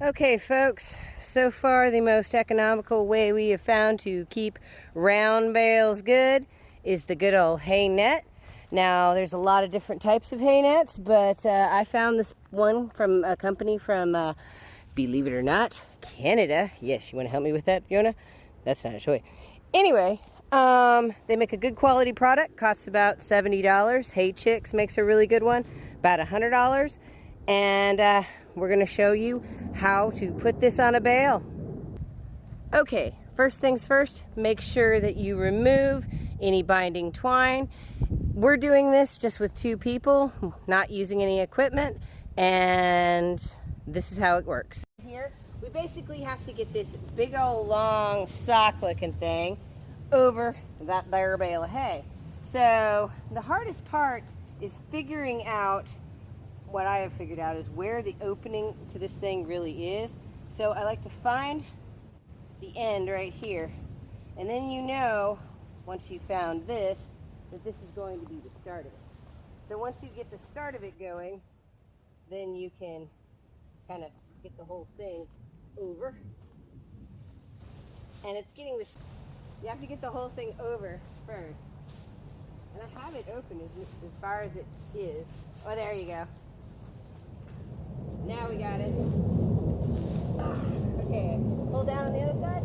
Okay folks, so far the most economical way we have found to keep round bales good is the good old hay net. Now there's a lot of different types of hay nets, but I found this one from a company from, believe it or not, Canada. Yes, you want to help me with that, Fiona? That's not a choice. Anyway, they make a good quality product, costs about $70. Hay Chicks makes a really good one, about $100. And we're going to show you how to put this on a bale. Okay, first things first, make sure that you remove any binding twine. We're doing this just with 2 people, not using any equipment, and this is how it works. Here, we basically have to get this big old long sock looking thing over that there bale of hay. So the hardest part is figuring out, what I have figured out is where the opening to this thing really is. So I like to find the end right here, and then you know, once you found this, that this is going to be the start of it. So once you get the start of it going, then you can kind of get the whole thing over. And it's getting this, you have to get the whole thing over first. And I have it open as far as it is. Oh, there you go. Now we got it. Okay, pull down on the other side.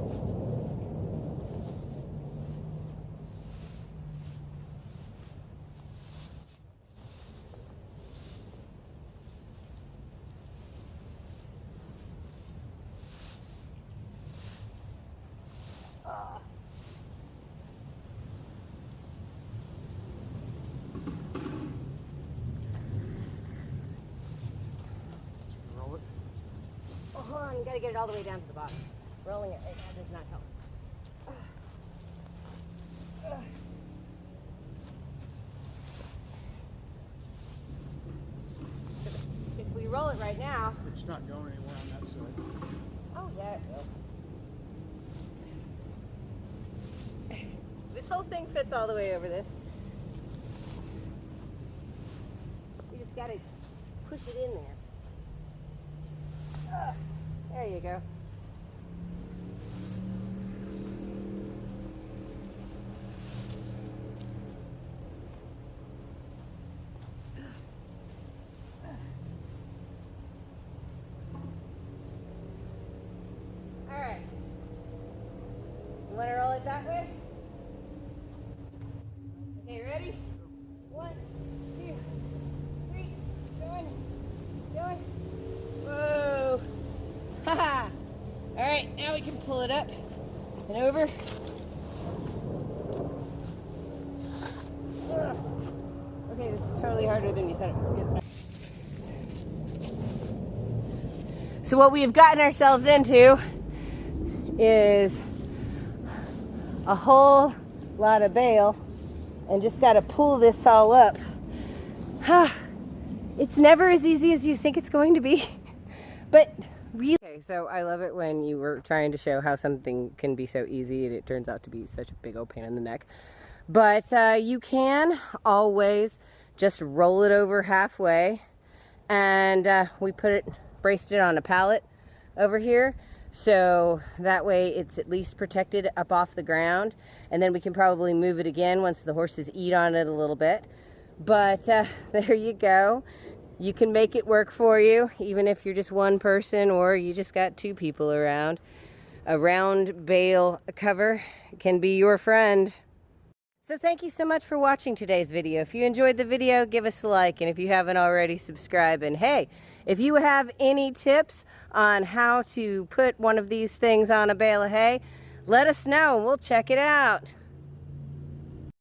Hold on, you gotta get it all the way down to the bottom. Rolling it right now does not help. If we roll it right now... It's not going anywhere on that side. Oh yeah, it will. This whole thing fits all the way over this. You just gotta push it in there. There you go. All right. You want to roll it that way? Okay, ready? 1, 2, 3, going. Whoa. Haha! Alright, now we can pull it up and over. Okay, this is totally harder than you thought it would be. So what we have gotten ourselves into is a whole lot of bale, and just got to pull this all up. It's never as easy as you think it's going to be, but really. Okay, so I love it when you were trying to show how something can be so easy and it turns out to be such a big old pain in the neck. But you can always just roll it over halfway, and we braced it on a pallet over here, so that way it's at least protected up off the ground, and then we can probably move it again once the horses eat on it a little bit. But there you go. You can make it work for you, even if you're just one person or you just got 2 people around. A round bale cover can be your friend. So thank you so much for watching today's video. If you enjoyed the video, give us a like, and if you haven't already, subscribe. And hey, if you have any tips on how to put one of these things on a bale of hay, let us know and we'll check it out.